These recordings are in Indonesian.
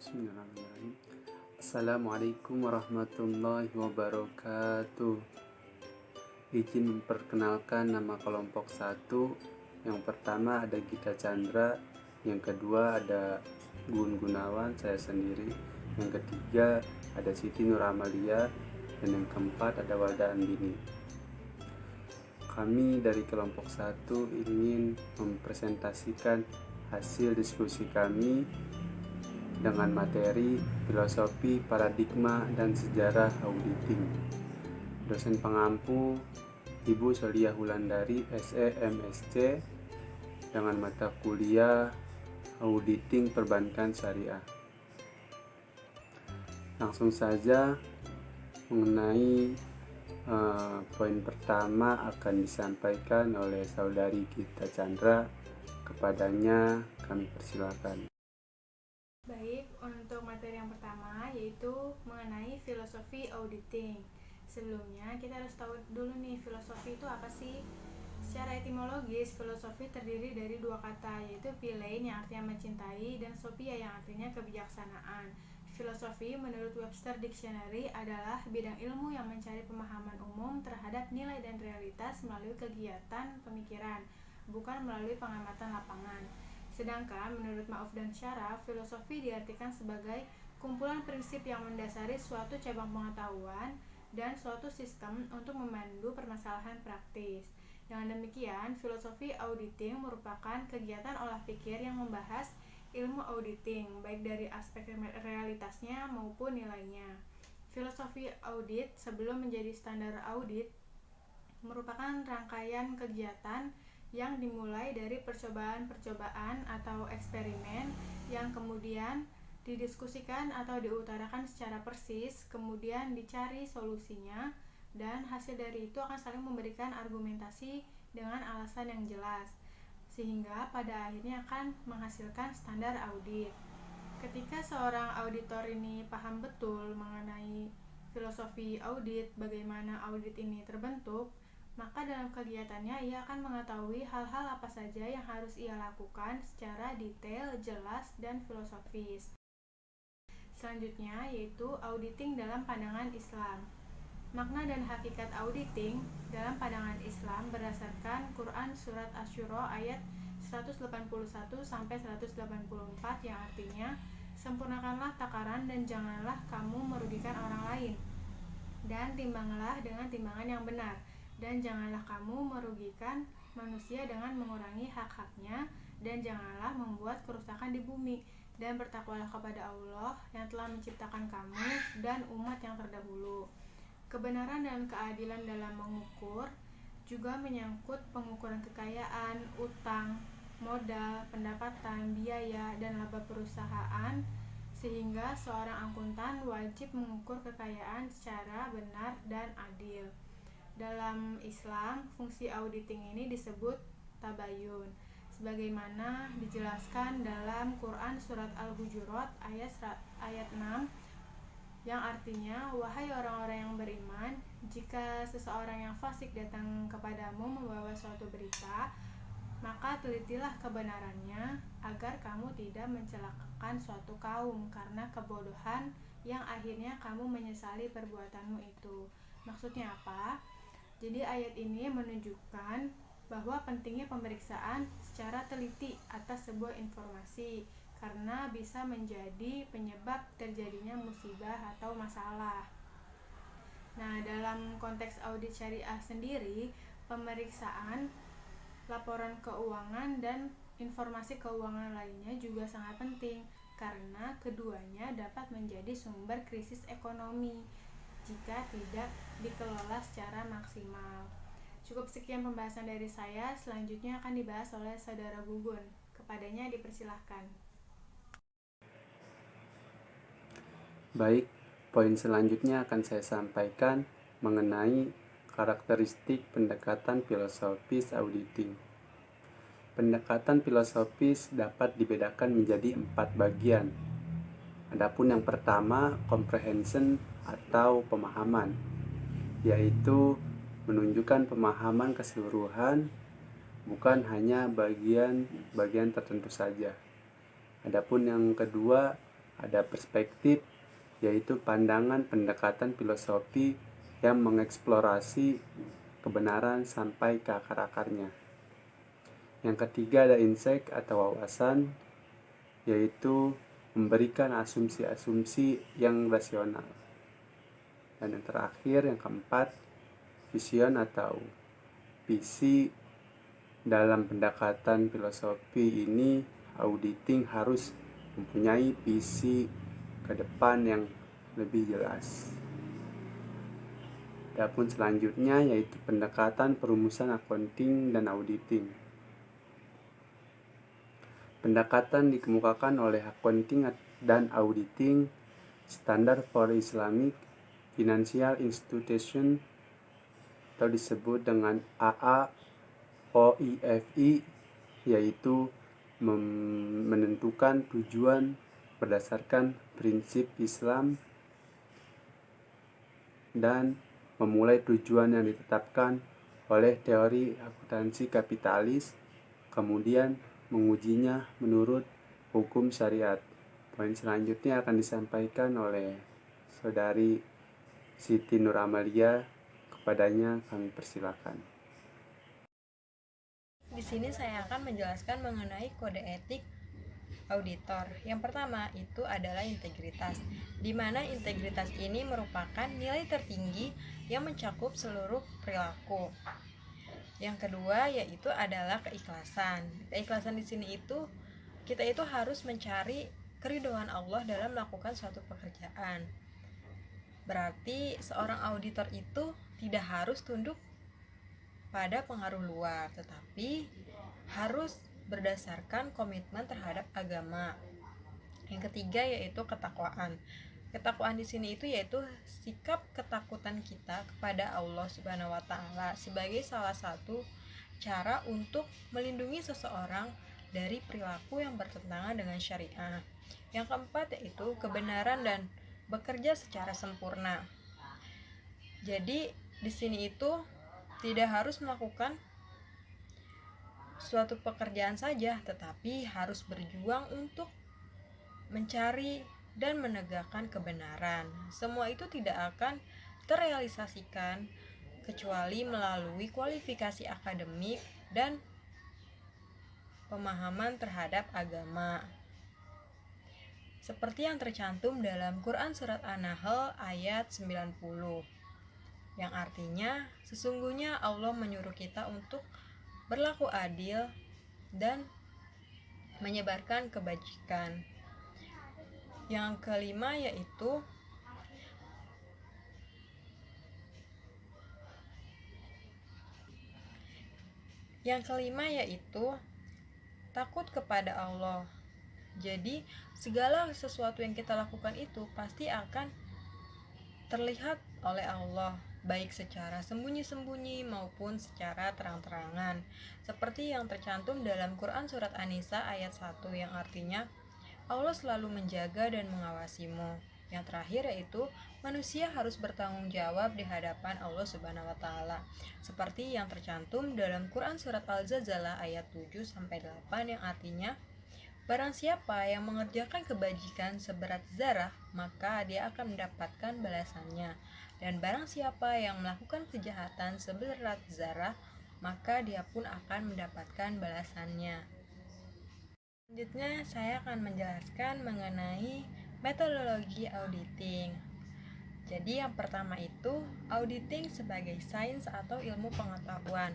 Bismillahirrahmanirrahim. Assalamualaikum warahmatullahi wabarakatuh. Izin memperkenalkan nama kelompok 1. Yang pertama ada Gita Chandra, yang kedua ada Gun Gunawan, saya sendiri, yang ketiga ada Siti Nur Amalia, dan yang keempat ada Walda Andini. Kami dari kelompok 1 ingin mempresentasikan hasil diskusi kami dengan materi filosofi, paradigma, dan sejarah auditing. Dosen pengampu Ibu Soliah Wulandari, SE MSc, dengan mata kuliah auditing perbankan syariah. Langsung saja mengenai poin pertama akan disampaikan oleh saudari Gita Chandra. Kepadanya kami persilakan. Baik, untuk materi yang pertama yaitu mengenai filosofi auditing. Sebelumnya kita harus tahu dulu nih, filosofi itu apa sih? Secara etimologis, filosofi terdiri dari dua kata, yaitu philein yang artinya mencintai dan sophia yang artinya kebijaksanaan. Filosofi menurut Webster Dictionary adalah bidang ilmu yang mencari pemahaman umum terhadap nilai dan realitas melalui kegiatan pemikiran, bukan melalui pengamatan lapangan. Sedangkan menurut Ma'ruf dan Syaraf, filosofi diartikan sebagai kumpulan prinsip yang mendasari suatu cabang pengetahuan dan suatu sistem untuk memandu permasalahan praktis. Dengan demikian, filosofi auditing merupakan kegiatan olah pikir yang membahas ilmu auditing, baik dari aspek realitasnya maupun nilainya. Filosofi audit sebelum menjadi standar audit merupakan rangkaian kegiatan yang dimulai dari percobaan-percobaan atau eksperimen yang kemudian didiskusikan atau diutarakan secara persis, kemudian dicari solusinya, dan hasil dari itu akan saling memberikan argumentasi dengan alasan yang jelas, sehingga pada akhirnya akan menghasilkan standar audit. Ketika seorang auditor ini paham betul mengenai filosofi audit, bagaimana audit ini terbentuk, maka dalam kegiatannya ia akan mengetahui hal-hal apa saja yang harus ia lakukan secara detail, jelas, dan filosofis. Selanjutnya yaitu auditing dalam pandangan Islam. Makna dan hakikat auditing dalam pandangan Islam berdasarkan Quran Surat Asy-Syura ayat 181-184 yang artinya, sempurnakanlah takaran dan janganlah kamu merugikan orang lain, dan timbanglah dengan timbangan yang benar, dan janganlah kamu merugikan manusia dengan mengurangi hak-haknya, dan janganlah membuat kerusakan di bumi, dan bertakwalah kepada Allah yang telah menciptakan kamu dan umat yang terdahulu. Kebenaran dan keadilan dalam mengukur juga menyangkut pengukuran kekayaan, utang, modal, pendapatan, biaya, dan laba perusahaan, sehingga seorang akuntan wajib mengukur kekayaan secara benar dan adil. Dalam Islam, fungsi auditing ini disebut tabayun, sebagaimana dijelaskan dalam Quran Surat Al-Hujurat ayat 6, yang artinya, wahai orang-orang yang beriman, jika seseorang yang fasik datang kepadamu membawa suatu berita, maka telitilah kebenarannya agar kamu tidak mencelakakan suatu kaum karena kebodohan yang akhirnya kamu menyesali perbuatanmu itu. Maksudnya apa? Jadi ayat ini menunjukkan bahwa pentingnya pemeriksaan secara teliti atas sebuah informasi, karena bisa menjadi penyebab terjadinya musibah atau masalah. Nah, dalam konteks audit syariah sendiri, pemeriksaan laporan keuangan dan informasi keuangan lainnya juga sangat penting, karena keduanya dapat menjadi sumber krisis ekonomi jika tidak dikelola secara maksimal. Cukup sekian pembahasan dari saya, selanjutnya akan dibahas oleh saudara Gugun. Kepadanya dipersilahkan. Baik, poin selanjutnya akan saya sampaikan mengenai karakteristik pendekatan filosofis auditing. Pendekatan filosofis dapat dibedakan menjadi 4 bagian. Adapun yang pertama, comprehension atau pemahaman, yaitu menunjukkan pemahaman keseluruhan, bukan hanya bagian-bagian tertentu saja. Adapun yang kedua, Ada perspektif, yaitu pandangan pendekatan filosofi yang mengeksplorasi kebenaran sampai ke akar-akarnya. Yang ketiga ada insight atau wawasan, yaitu memberikan asumsi-asumsi yang rasional. Dan yang terakhir, yang keempat, vision atau visi. Dalam pendekatan filosofi ini, auditing harus mempunyai visi ke depan yang lebih jelas. Adapun selanjutnya yaitu pendekatan perumusan accounting dan auditing. Pendekatan dikemukakan oleh accounting dan auditing standar for Islamic Financial Institution atau disebut dengan AAOIFI, yaitu menentukan tujuan berdasarkan prinsip Islam dan memulai tujuan yang ditetapkan oleh teori akuntansi kapitalis, kemudian mengujinya menurut hukum syariat. Poin selanjutnya akan disampaikan oleh saudari Siti Nur Amalia. Kepadanya kami persilakan. Di sini saya akan menjelaskan mengenai kode etik auditor. Yang pertama itu adalah integritas, di mana integritas ini merupakan nilai tertinggi yang mencakup seluruh perilaku. Yang kedua yaitu adalah keikhlasan. Keikhlasan di sini itu kita itu harus mencari keridhaan Allah dalam melakukan suatu pekerjaan. Berarti seorang auditor itu tidak harus tunduk pada pengaruh luar, tetapi harus berdasarkan komitmen terhadap agama. Yang ketiga yaitu ketakwaan. Ketakwaan di sini itu yaitu sikap ketakutan kita kepada Allah Subhanahu wa taala sebagai salah satu cara untuk melindungi seseorang dari perilaku yang bertentangan dengan syariah. Yang keempat yaitu kebenaran dan bekerja secara sempurna. Jadi di sini itu tidak harus melakukan suatu pekerjaan saja, tetapi harus berjuang untuk mencari dan menegakkan kebenaran. Semua itu tidak akan terrealisasikan kecuali melalui kualifikasi akademik dan pemahaman terhadap agama. Seperti yang tercantum dalam Quran Surat An-Nahl ayat 90. Yang artinya, sesungguhnya Allah menyuruh kita untuk berlaku adil dan menyebarkan kebajikan. Yang kelima yaitu takut kepada Allah. Jadi, segala sesuatu yang kita lakukan itu pasti akan terlihat oleh Allah, baik secara sembunyi-sembunyi maupun secara terang-terangan, seperti yang tercantum dalam Quran Surat An-Nisa ayat 1 yang artinya Allah selalu menjaga dan mengawasimu. Yang terakhir yaitu manusia harus bertanggung jawab di hadapan Allah Subhanahu wa taala, seperti yang tercantum dalam Quran Surat Al-Zalzalah ayat 7-8 yang artinya barang siapa yang mengerjakan kebajikan seberat zarah, maka dia akan mendapatkan balasannya. Dan barang siapa yang melakukan kejahatan seberat zarah, maka dia pun akan mendapatkan balasannya. Selanjutnya, saya akan menjelaskan mengenai metodologi auditing. Jadi yang pertama itu auditing sebagai sains atau ilmu pengetahuan.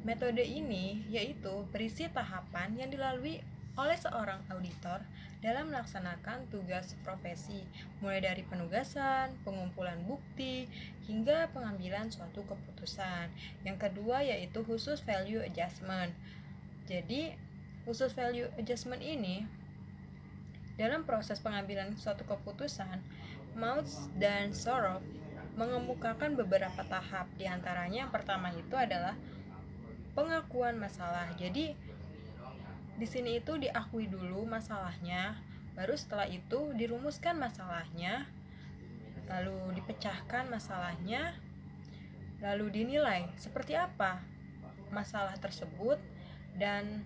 Metode ini yaitu berisi tahapan yang dilalui oleh seorang auditor dalam melaksanakan tugas profesi, mulai dari penugasan, pengumpulan bukti, hingga pengambilan suatu keputusan. Yang kedua yaitu khusus value adjustment. Jadi khusus value adjustment ini dalam proses pengambilan suatu keputusan, Maus dan Sorow mengemukakan beberapa tahap. Di antaranya yang pertama itu adalah pengakuan masalah. Jadi di sini itu diakui dulu masalahnya, baru setelah itu dirumuskan masalahnya, lalu dipecahkan masalahnya, lalu dinilai seperti apa masalah tersebut, dan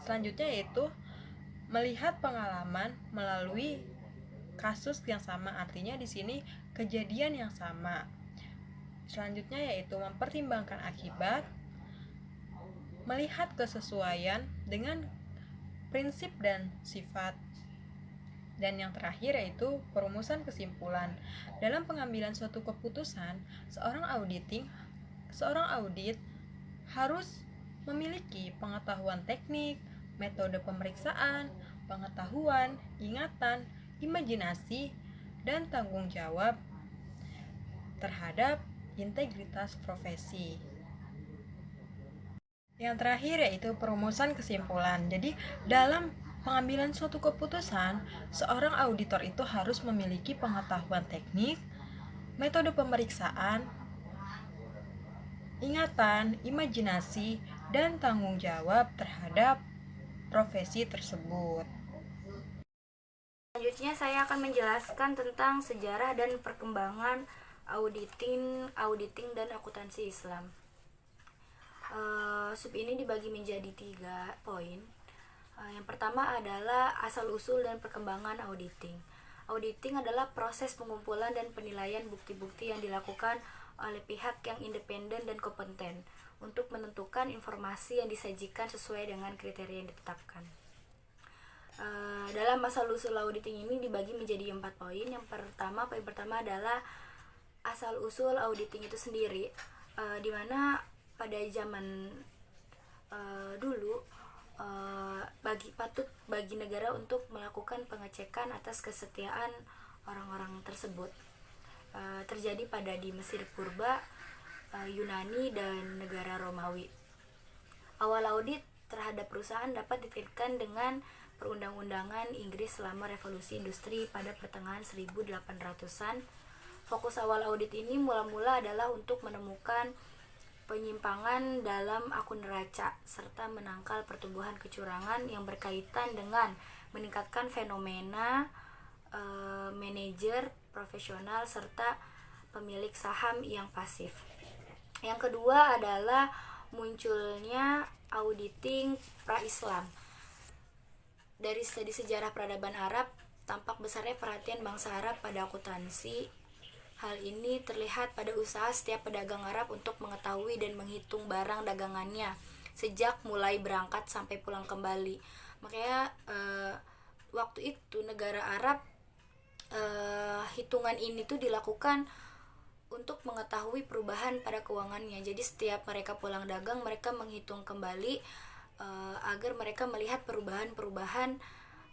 selanjutnya yaitu melihat pengalaman melalui kasus yang sama, artinya di sini kejadian yang sama. Selanjutnya yaitu mempertimbangkan akibat, melihat kesesuaian dengan prinsip dan sifat. Dan yang terakhir yaitu perumusan kesimpulan. Dalam pengambilan suatu keputusan, seorang audit harus memiliki pengetahuan teknik, metode pemeriksaan, pengetahuan, ingatan, imajinasi, dan tanggung jawab terhadap integritas profesi. Yang terakhir yaitu perumusan kesimpulan. Jadi dalam pengambilan suatu keputusan, seorang auditor itu harus memiliki pengetahuan teknik, metode pemeriksaan, ingatan, imajinasi, dan tanggung jawab terhadap profesi tersebut. Selanjutnya saya akan menjelaskan tentang sejarah dan perkembangan auditing dan akuntansi Islam. Sub ini dibagi menjadi 3 poin. Yang pertama adalah asal-usul dan perkembangan auditing. Auditing adalah proses pengumpulan dan penilaian bukti-bukti yang dilakukan oleh pihak yang independen dan kompeten untuk menentukan informasi yang disajikan sesuai dengan kriteria yang ditetapkan. Dalam asal-usul auditing ini dibagi menjadi 4 poin. Poin pertama adalah asal-usul auditing itu sendiri, di mana pada zaman dulu bagi negara untuk melakukan pengecekan atas kesetiaan orang-orang tersebut. Terjadi pada di Mesir purba, Yunani, dan negara Romawi. Awal audit terhadap perusahaan dapat dikaitkan dengan perundang-undangan Inggris selama revolusi industri pada pertengahan 1800-an. Fokus awal audit ini mula-mula adalah untuk menemukan penyimpangan dalam akun neraca serta menangkal pertumbuhan kecurangan yang berkaitan dengan meningkatkan fenomena manajer profesional serta pemilik saham yang pasif. Yang kedua adalah munculnya auditing pra-Islam. Dari studi sejarah peradaban Arab, tampak besarnya perhatian bangsa Arab pada akuntansi. Hal ini terlihat pada usaha setiap pedagang Arab untuk mengetahui dan menghitung barang dagangannya sejak mulai berangkat sampai pulang kembali. Makanya waktu itu negara Arab hitungan ini tuh dilakukan untuk mengetahui perubahan pada keuangannya. Jadi setiap mereka pulang dagang, mereka menghitung kembali agar mereka melihat perubahan-perubahan,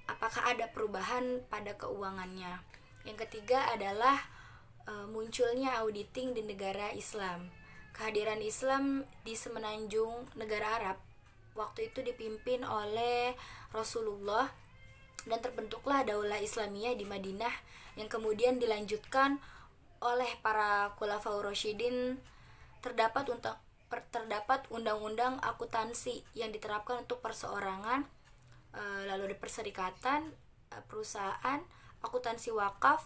apakah ada perubahan pada keuangannya. Yang ketiga adalah munculnya auditing di negara Islam. Kehadiran Islam di semenanjung negara Arab waktu itu dipimpin oleh Rasulullah dan terbentuklah Daulah Islamiyah di Madinah yang kemudian dilanjutkan oleh para Khulafaur Rasyidin. Terdapat undang-undang akuntansi yang diterapkan untuk perseorangan, lalu ada perserikatan, perusahaan, akuntansi wakaf,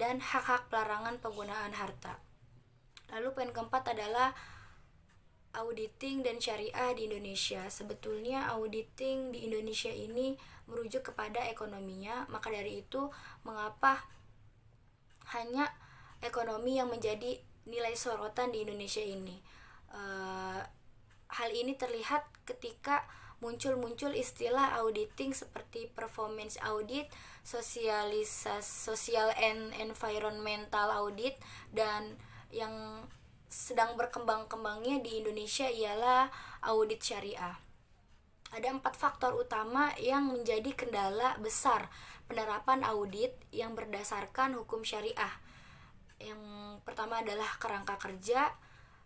dan hak-hak pelarangan penggunaan harta. Lalu poin keempat adalah auditing dan syariah di Indonesia. Sebetulnya auditing di Indonesia ini merujuk kepada ekonominya, maka dari itu mengapa hanya ekonomi yang menjadi nilai sorotan di Indonesia ini. Hal ini terlihat ketika muncul istilah auditing seperti performance audit, social and environmental audit, dan yang sedang berkembang-kembangnya di Indonesia ialah audit syariah. Ada 4 faktor utama yang menjadi kendala besar penerapan audit yang berdasarkan hukum syariah. Yang pertama adalah kerangka kerja,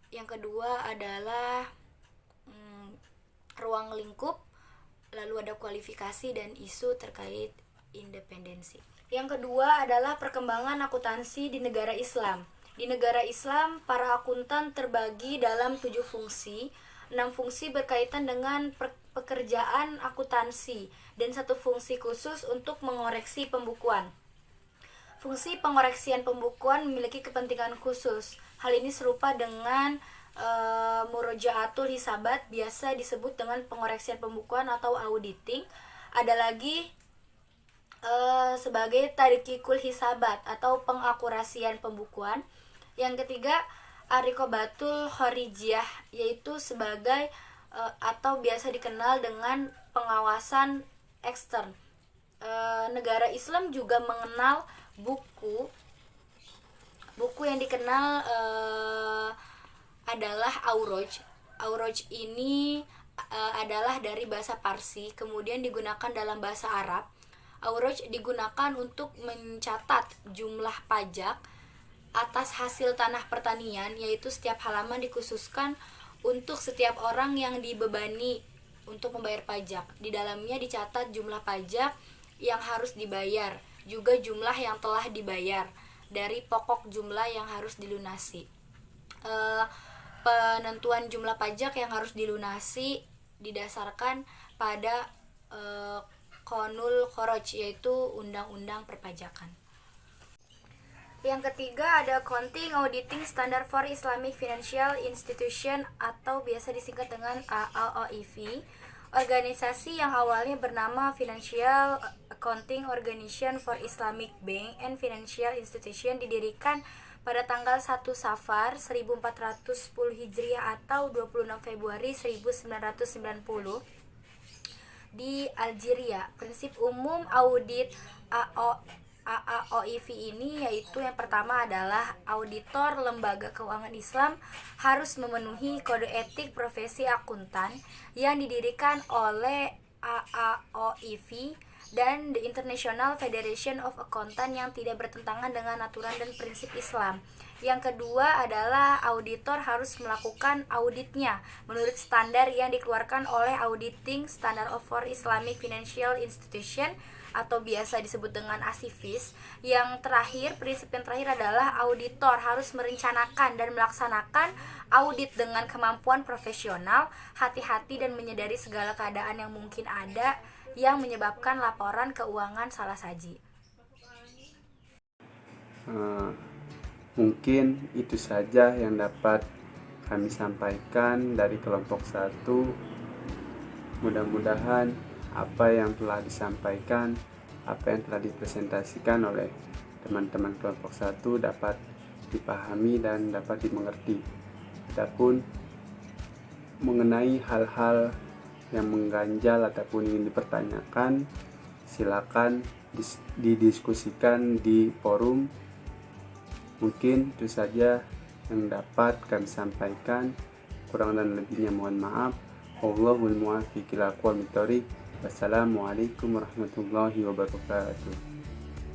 yang kedua adalah ruang lingkup, lalu ada kualifikasi dan isu terkait independensi. Yang kedua adalah perkembangan akuntansi di negara Islam. Di negara Islam, para akuntan terbagi dalam 7 fungsi. 6 fungsi berkaitan dengan pekerjaan akuntansi dan 1 fungsi khusus untuk mengoreksi pembukuan. Fungsi pengoreksian pembukuan memiliki kepentingan khusus. Hal ini serupa dengan murojaatul hisabat, biasa disebut dengan pengoreksian pembukuan atau auditing. Ada lagi sebagai tadqiqul hisabat atau pengakurasian pembukuan. Yang ketiga, ariqobatul khorijiyah, yaitu sebagai atau biasa dikenal dengan pengawasan ekstern. Negara Islam juga mengenal buku yang dikenal adalah Auroj. Auroj ini adalah dari bahasa Parsi, kemudian digunakan dalam bahasa Arab. Auroj digunakan untuk mencatat jumlah pajak atas hasil tanah pertanian, yaitu setiap halaman dikhususkan untuk setiap orang yang dibebani untuk membayar pajak. Di dalamnya dicatat jumlah pajak yang harus dibayar, juga jumlah yang telah dibayar dari pokok jumlah yang harus dilunasi. Penentuan jumlah pajak yang harus dilunasi didasarkan pada Qonul Kharaj, yaitu undang-undang perpajakan. Yang ketiga ada Accounting Auditing Standard for Islamic Financial Institution atau biasa disingkat dengan AAOIV. Organisasi yang awalnya bernama Financial Accounting Organization for Islamic Bank and Financial Institution didirikan pada tanggal 1 Safar 1410 Hijriah atau 26 Februari 1990 di Algeria. Prinsip umum audit AAOIV ini yaitu yang pertama adalah auditor lembaga keuangan Islam harus memenuhi kode etik profesi akuntan yang didirikan oleh AAOIV dan The International Federation of Accountant yang tidak bertentangan dengan aturan dan prinsip Islam. Yang kedua adalah auditor harus melakukan auditnya menurut standar yang dikeluarkan oleh Auditing Standard for Islamic Financial Institution atau biasa disebut dengan ASIFIS. Yang terakhir, prinsip yang terakhir adalah auditor harus merencanakan dan melaksanakan audit dengan kemampuan profesional, hati-hati dan menyadari segala keadaan yang mungkin ada yang menyebabkan laporan keuangan salah saji. Mungkin itu saja yang dapat kami sampaikan dari kelompok 1. Mudah-mudahan apa yang telah disampaikan, apa yang telah dipresentasikan oleh teman-teman kelompok 1 dapat dipahami dan dapat dimengerti. Adapun mengenai hal-hal yang mengganjal ataupun ingin dipertanyakan, silakan didiskusikan di forum. Mungkin itu saja yang dapat kami sampaikan. Kurang dan lebihnya mohon maaf. Wallahul muwaffiq ila aqwamit thoriq. Wassalamualaikum warahmatullahi wabarakatuh.